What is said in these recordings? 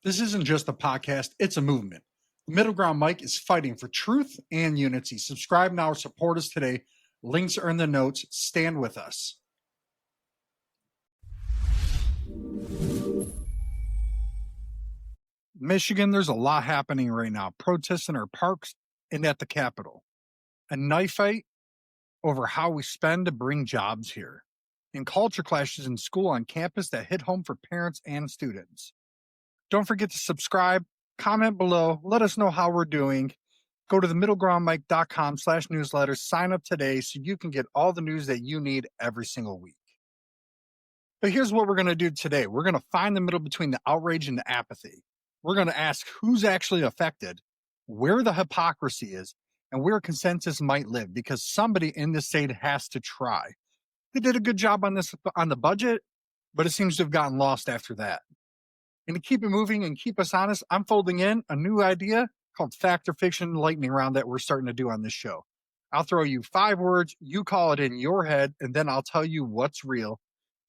This isn't just a podcast, it's a movement. The Middle Ground Mike is fighting for truth and unity. Subscribe now or support us today. Links are in the notes. Stand with us. Michigan, there's a lot happening right now. Protests in our parks and at the Capitol. A knife fight over how we spend to bring jobs here. And culture clashes in school on campus that hit home for parents and students. Don't forget to subscribe, comment below, let us know how we're doing. Go to themiddlegroundmike.com/newsletter, sign up today so you can get all the news that you need every single week. But here's what we're going to do today. We're going to find the middle between the outrage and the apathy. We're going to ask who's actually affected, where the hypocrisy is, and where consensus might live, because somebody in this state has to try. They did a good job on the budget, but it seems to have gotten lost after that. And to keep it moving and keep us honest, I'm folding in a new idea called Fact or Fiction Lightning Round that we're starting to do on this show. I'll throw you 5 words, you call it in your head, and then I'll tell you what's real.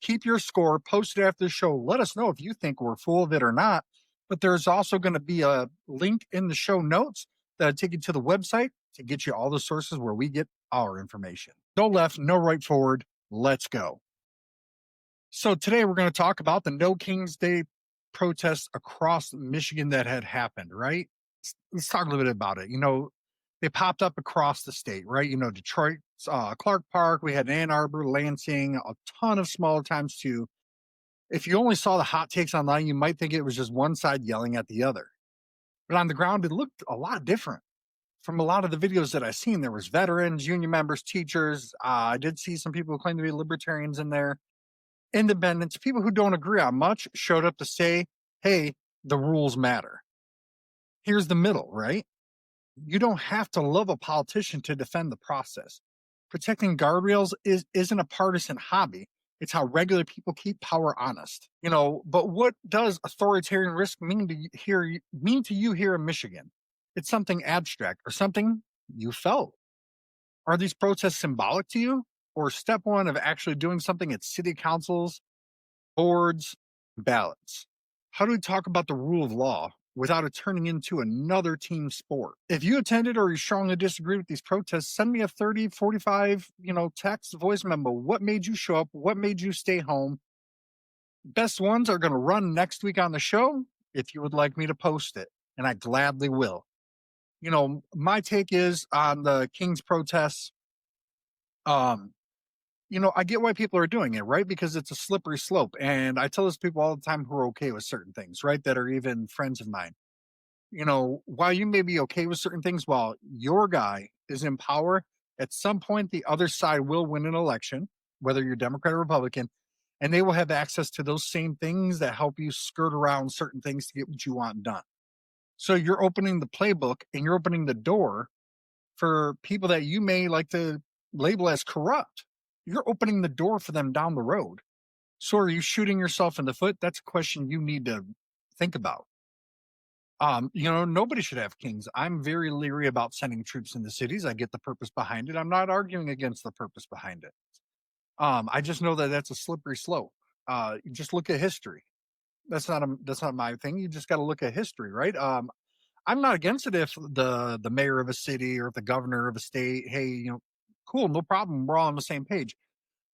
Keep your score, post it after the show. Let us know if you think we're full of it or not. But there's also going to be a link in the show notes that'll take you to the website to get you all the sources where we get our information. No left, no right forward. Let's go. So today we're going to talk about the No King's Day protests across Michigan that had happened, right? Let's talk a little bit about it. They popped up across the state, right? Detroit, Clark Park, we had Ann Arbor, Lansing, a ton of smaller towns too. If you only saw the hot takes online, you might think it was just one side yelling at the other. But on the ground, it looked a lot different. From a lot of the videos that I've seen, there was veterans, union members, teachers. I did see some people who claim to be libertarians in there. Independents, people who don't agree on much, showed up to say, hey, the rules matter. Here's the middle, right? You don't have to love a politician to defend the process. Protecting guardrails isn't a partisan hobby. It's how regular people keep power honest. But what does authoritarian risk mean to you here in Michigan? It's something abstract or something you felt. Are these protests symbolic to you? Or step one of actually doing something at city councils, boards, ballots? How do we talk about the rule of law without it turning into another team sport? If you attended or you strongly disagree with these protests, send me a 30, 45, text, voice memo. What made you show up? What made you stay home? Best ones are going to run next week on the show if you would like me to post it, and I gladly will. My take is on the King's protests. I get why people are doing it, right? Because it's a slippery slope. And I tell those people all the time who are okay with certain things, right? That are even friends of mine. While you may be okay with certain things, while your guy is in power, at some point the other side will win an election, whether you're Democrat or Republican, and they will have access to those same things that help you skirt around certain things to get what you want done. So you're opening the playbook and you're opening the door for people that you may like to label as corrupt. You're opening the door for them down the road. So are you shooting yourself in the foot? That's a question you need to think about. Nobody should have kings. I'm very leery about sending troops into cities. I get the purpose behind it. I'm not arguing against the purpose behind it. I just know that that's a slippery slope. You just look at history. That's not my thing. You just got to look at history, right? I'm not against it if the mayor of a city or if the governor of a state, hey, cool, no problem. We're all on the same page.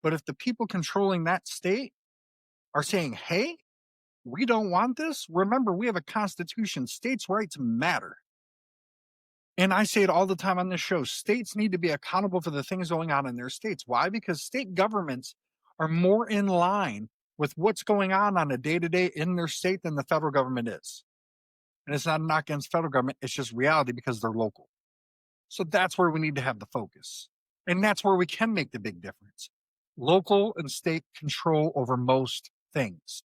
But if the people controlling that state are saying, hey, we don't want this, remember, we have a constitution. States' rights matter. And I say it all the time on this show. States need to be accountable for the things going on in their states. Why? Because state governments are more in line with what's going on a day-to-day in their state than the federal government is. And it's not a knock against federal government. It's just reality because they're local. So that's where we need to have the focus. And that's where we can make the big difference. Local and state control over most things.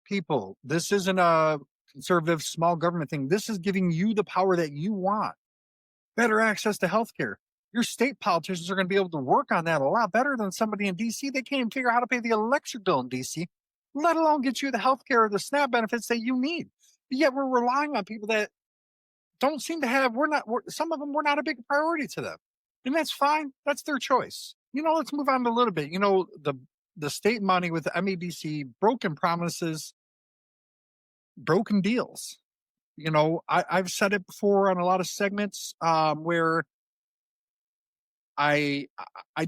People, this isn't a conservative small government thing. This is giving you the power that you want. Better access to healthcare. Your state politicians are going to be able to work on that a lot better than somebody in DC. They can't even figure out how to pay the electric bill in DC, let alone get you the healthcare or the SNAP benefits that you need. But yet we're relying on people that don't seem to have, some of them were not a big priority to them. And that's fine. That's their choice. Let's move on a little bit. The state money with the MEDC, broken promises, broken deals. I've said it before on a lot of segments where I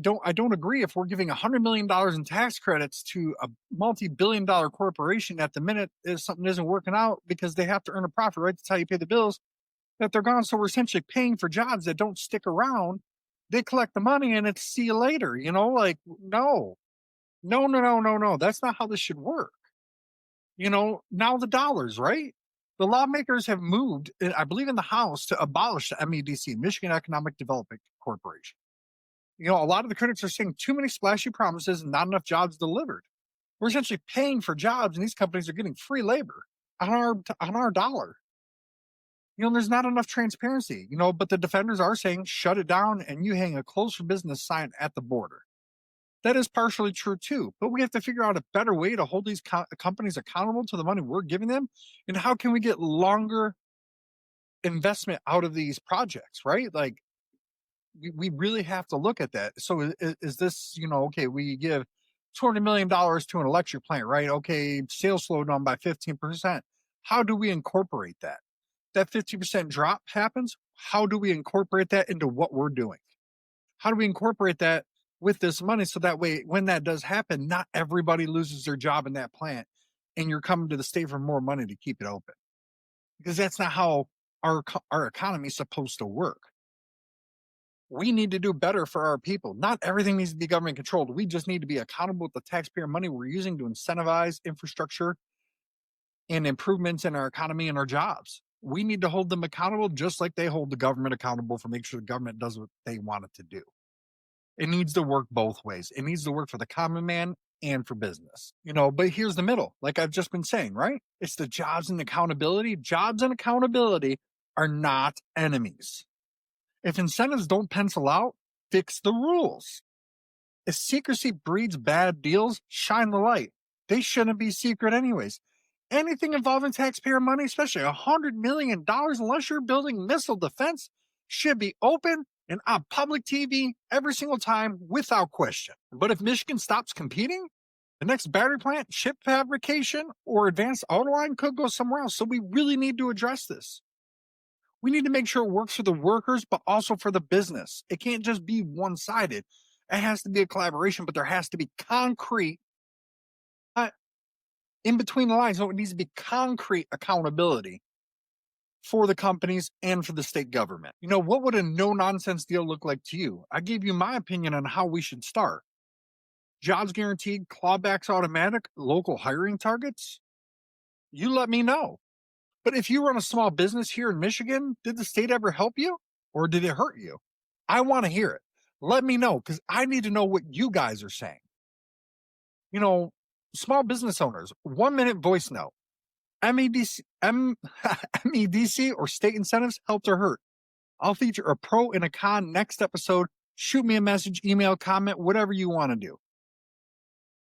don't agree if we're giving $100 million in tax credits to a multi-billion-dollar corporation at the minute if something isn't working out because they have to earn a profit, right? That's how you pay the bills, that they're gone. So we're essentially paying for jobs that don't stick around. They collect the money and it's see you later, like no, no, no, no, no, no. That's not how this should work. Now the dollars, right? The lawmakers have moved, I believe, in the House to abolish the MEDC, Michigan Economic Development Corporation. A lot of the critics are saying too many splashy promises and not enough jobs delivered. We're essentially paying for jobs, and these companies are getting free labor on our dollar. There's not enough transparency. But the defenders are saying shut it down, and you hang a closed for business sign at the border. That is partially true too, but we have to figure out a better way to hold these companies accountable to the money we're giving them, and how can we get longer investment out of these projects, right? Like we really have to look at that. So is this, okay, we give $200 million to an electric plant, right? Okay, sales slowed down by 15%. How do we incorporate that? That 50% drop happens. How do we incorporate that into what we're doing? How do we incorporate that with this money so that way, when that does happen, not everybody loses their job in that plant and you're coming to the state for more money to keep it open? Because that's not how our economy is supposed to work. We need to do better for our people. Not everything needs to be government controlled. We just need to be accountable with the taxpayer money we're using to incentivize infrastructure and improvements in our economy and our jobs. We need to hold them accountable just like they hold the government accountable for making sure the government does what they want it to do. It needs to work both ways. It needs to work for the common man and for business. But here's the middle, like I've just been saying, right? It's the jobs and accountability. Jobs and accountability are not enemies. If incentives don't pencil out, fix the rules. If secrecy breeds bad deals, shine the light. They shouldn't be secret anyways. Anything involving taxpayer money, especially $100 million, unless you're building missile defense, should be open and on public TV every single time without question. But if Michigan stops competing, the next battery plant, chip fabrication, or advanced auto line could go somewhere else. So we really need to address this. We need to make sure it works for the workers, but also for the business. It can't just be one-sided. It has to be a collaboration, but there has to be concrete in between the lines. So it needs to be concrete accountability for the companies and for the state government. What would a no-nonsense deal look like to you? I gave you my opinion on how we should start. Jobs guaranteed, clawbacks automatic, local hiring targets. You let me know. But if you run a small business here in Michigan, did the state ever help you or did it hurt you? I want to hear it. Let me know because I need to know what you guys are saying. Small business owners, 1 minute voice note. MEDC or state incentives helped or hurt? I'll feature a pro and a con next episode. Shoot me a message, email, comment, whatever you want to do.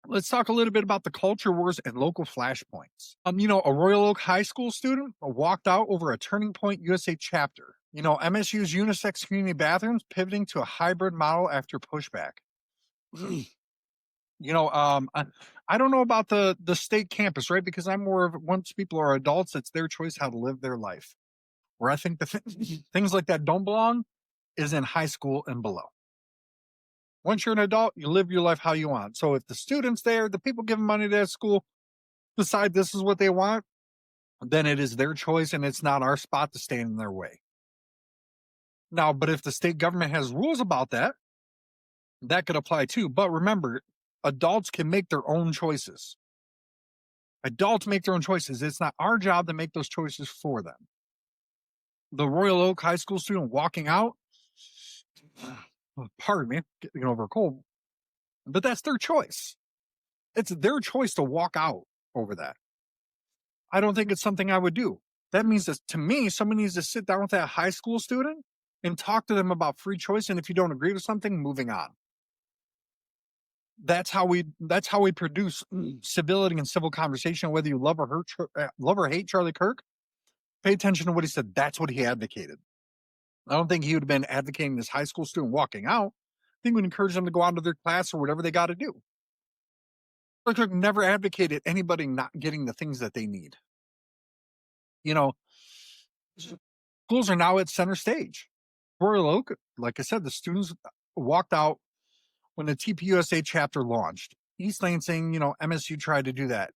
Let's talk a little bit about the culture wars and local flashpoints. A Royal Oak High School student walked out over a Turning Point USA chapter. MSU's unisex community bathrooms pivoting to a hybrid model after pushback. I don't know about the state campus, right? Because I'm more of, once people are adults, it's their choice how to live their life. Where I think things like that don't belong is in high school and below. Once you're an adult, you live your life how you want. So if the students there, the people giving money to that school, decide this is what they want, then it is their choice and it's not our spot to stand in their way. Now, but if the state government has rules about that, that could apply too. But remember, adults can make their own choices. Adults make their own choices. It's not our job to make those choices for them. The Royal Oak High School student walking out, pardon me, getting over a cold, but that's their choice. It's their choice to walk out over that. I don't think it's something I would do. That means that to me, somebody needs to sit down with that high school student and talk to them about free choice. And if you don't agree with something, moving on. That's how we produce civility and civil conversation. Whether you love or hate Charlie Kirk, pay attention to what he said. That's what he advocated. I don't think he would have been advocating this high school student walking out. I think we'd encourage them to go on to their class or whatever they got to do. Charlie Kirk never advocated anybody not getting the things that they need. You know, schools are now at center stage. Royal Oak, like I said, the students walked out when the TPUSA chapter launched. East Lansing, MSU tried to do that.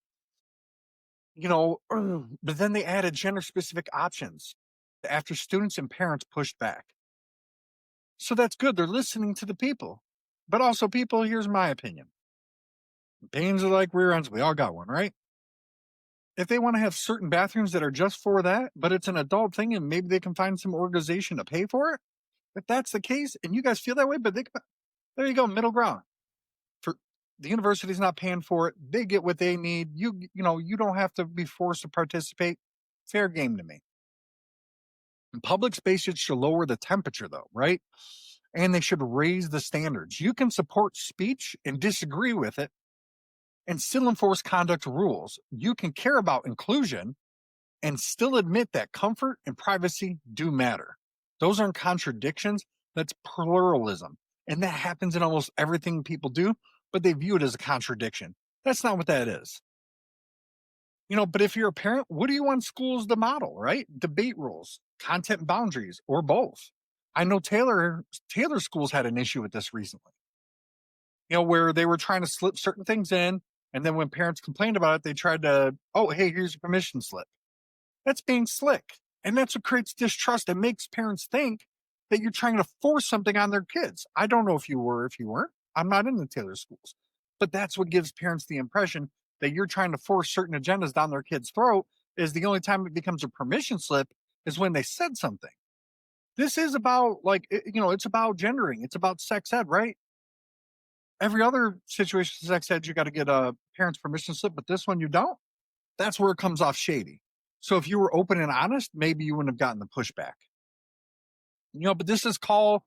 But then they added gender specific options after students and parents pushed back. So that's good. They're listening to the people. But also, people, here's my opinion. Pains are like rear ends. We all got one, right? If they want to have certain bathrooms that are just for that, but it's an adult thing and maybe they can find some organization to pay for it, if that's the case and you guys feel that way, but there you go, middle ground. For the university's not paying for it, they get what they need. You don't have to be forced to participate. Fair game to me. And public spaces should lower the temperature though, right? And they should raise the standards. You can support speech and disagree with it and still enforce conduct rules. You can care about inclusion and still admit that comfort and privacy do matter. Those aren't contradictions. That's pluralism. And that happens in almost everything people do, but they view it as a contradiction. That's not what that is. But if you're a parent, what do you want schools to model, right? Debate rules, content boundaries, or both. I know Taylor schools had an issue with this recently, where they were trying to slip certain things in. And then when parents complained about it, they tried to, oh, hey, here's your permission slip. That's being slick. And that's what creates distrust and makes parents think that you're trying to force something on their kids. I don't know if you were, if you weren't. I'm not in the Taylor schools. But that's what gives parents the impression that you're trying to force certain agendas down their kid's throat. Is the only time it becomes a permission slip is when they said something. This is about it's about gendering. It's about sex ed, right? Every other situation, sex ed, you got to get a parent's permission slip, but this one you don't. That's where it comes off shady. So if you were open and honest, maybe you wouldn't have gotten the pushback. But this is call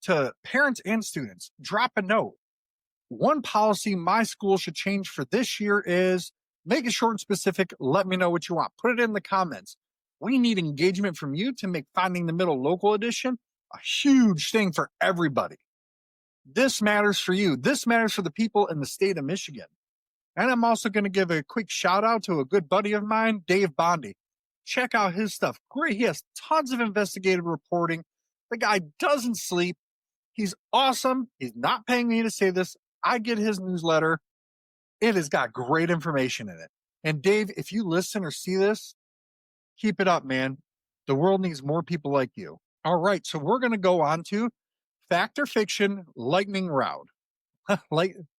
to parents and students. Drop a note. One policy my school should change for this year is make it short and specific. Let me know what you want. Put it in the comments. We need engagement from you to make Finding the Middle Local Edition a huge thing for everybody. This matters for you. This matters for the people in the state of Michigan. And I'm also going to give a quick shout out to a good buddy of mine, Dave Bondi. Check out his stuff. Great. He has tons of investigative reporting. The guy doesn't sleep. He's awesome. He's not paying me to say this. I get his newsletter. It has got great information in it. And Dave, if you listen or see this, keep it up, man. The world needs more people like you. All right. So we're going to go on to Fact or Fiction Lightning Round.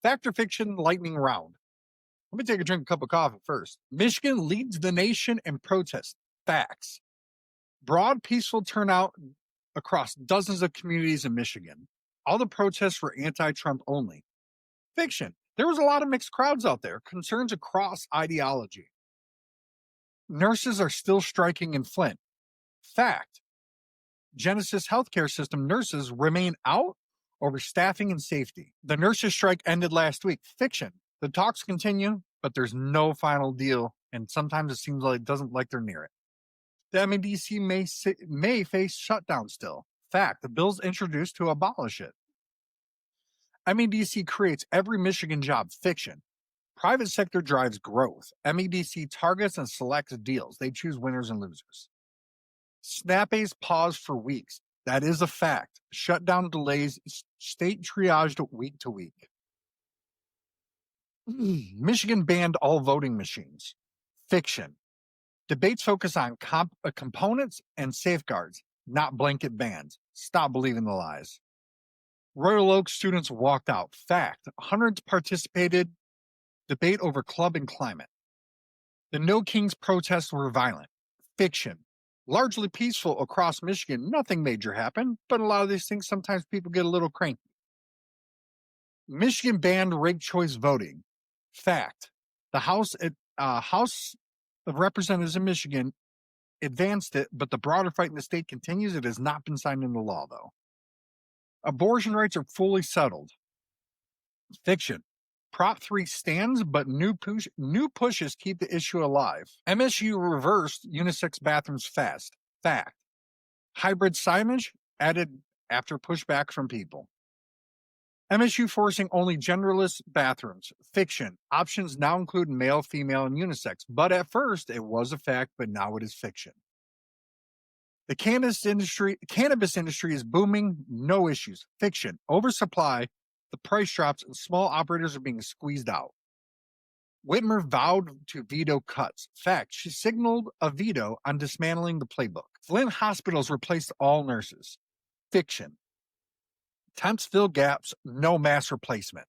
Fact or Fiction Lightning Round. Let me take a drink, a cup of coffee first. Michigan leads the nation in protests. Facts. Broad, peaceful turnout across dozens of communities in Michigan. All the protests were anti-Trump only. Fiction. There was a lot of mixed crowds out there. Concerns across ideology. Nurses are still striking in Flint. Fact. Genesis healthcare system nurses remain out over staffing and safety. The nurses' strike ended last week. Fiction. The talks continue, but there's no final deal, and sometimes it seems like it doesn't like they're near it. The MEDC may face shutdown still. Fact. The bill's introduced to abolish it. MEDC creates every Michigan job. Fiction. Private sector drives growth. MEDC targets and selects deals. They choose winners and losers. SNAP-A's pause for weeks. That is a fact. Shutdown delays state triaged week to week. Michigan banned all voting machines. Fiction. Debates focus on components and safeguards, not blanket bans. Stop believing the lies. Royal Oak students walked out. Fact. Hundreds participated. Debate over club and climate. The No Kings protests were violent. Fiction. Largely peaceful across Michigan. Nothing major happened, but a lot of these things, sometimes people get a little cranky. Michigan banned ranked choice voting. Fact. The House of Representatives in Michigan advanced it, but the broader fight in the state continues. It has not been signed into law, though. Abortion rights are fully settled. Fiction. Prop 3 stands, but new pushes keep the issue alive. MSU reversed unisex bathrooms fast. Fact. Hybrid signage added after pushback from people. MSU forcing only genderless bathrooms. Fiction. Options now include male, female, and unisex. But at first, it was a fact, but now it is fiction. The cannabis industry is booming, no issues. Fiction. Oversupply, the price drops, and small operators are being squeezed out. Whitmer vowed to veto cuts. Fact, she signaled a veto on dismantling the playbook. Flint hospitals replaced all nurses. Fiction. Temps fill gaps, no mass replacement.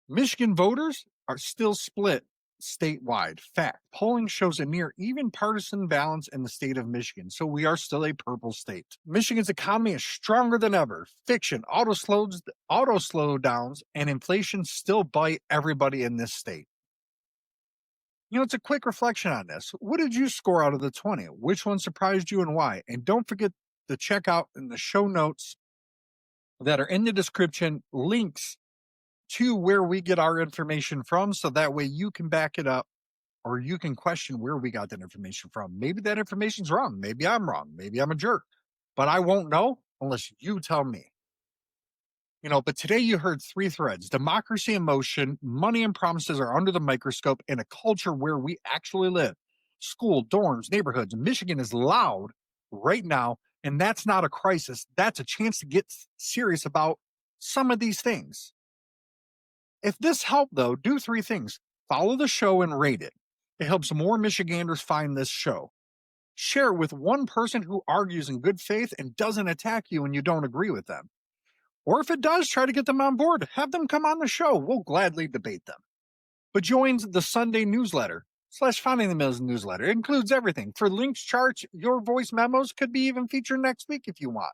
Michigan voters are still split statewide. Fact, polling shows a near even partisan balance in the state of Michigan, so we are still a purple state. Michigan's economy is stronger than ever. Fiction, auto slowdowns and inflation still bite everybody in this state. It's a quick reflection on this. What did you score out of the 20? Which one surprised you and why? And don't forget to check out in the show notes that are in the description links to where we get our information from, so that way you can back it up or you can question where we got that information from. Maybe that information's wrong. Maybe I'm wrong. Maybe I'm a jerk. But I won't know unless you tell me. But today you heard 3 threads. Democracy in motion, money and promises are under the microscope in a culture where we actually live. School, dorms, neighborhoods. Michigan is loud right now, and that's not a crisis. That's a chance to get serious about some of these things. If this helped, though, do 3 things. Follow the show and rate it. It helps more Michiganders find this show. Share it with one person who argues in good faith and doesn't attack you when you don't agree with them. Or if it does, try to get them on board. Have them come on the show. We'll gladly debate them. But join the Sunday newsletter / Finding the Mills newsletter. It includes everything. For links, charts, your voice memos could be even featured next week if you want.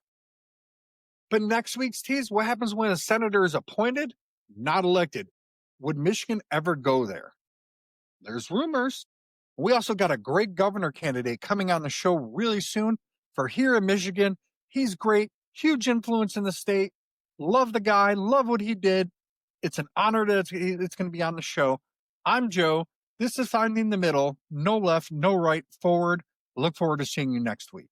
But next week's tease, what happens when a senator is appointed, not elected? Would Michigan ever go there? There's rumors. We also got a great governor candidate coming on the show really soon. For here in Michigan, he's great, huge influence in the state. Love the guy, love what he did. It's an honor that it's going to be on the show. I'm Joe. This is Finding the Middle. No left, no right, forward. Look forward to seeing you next week.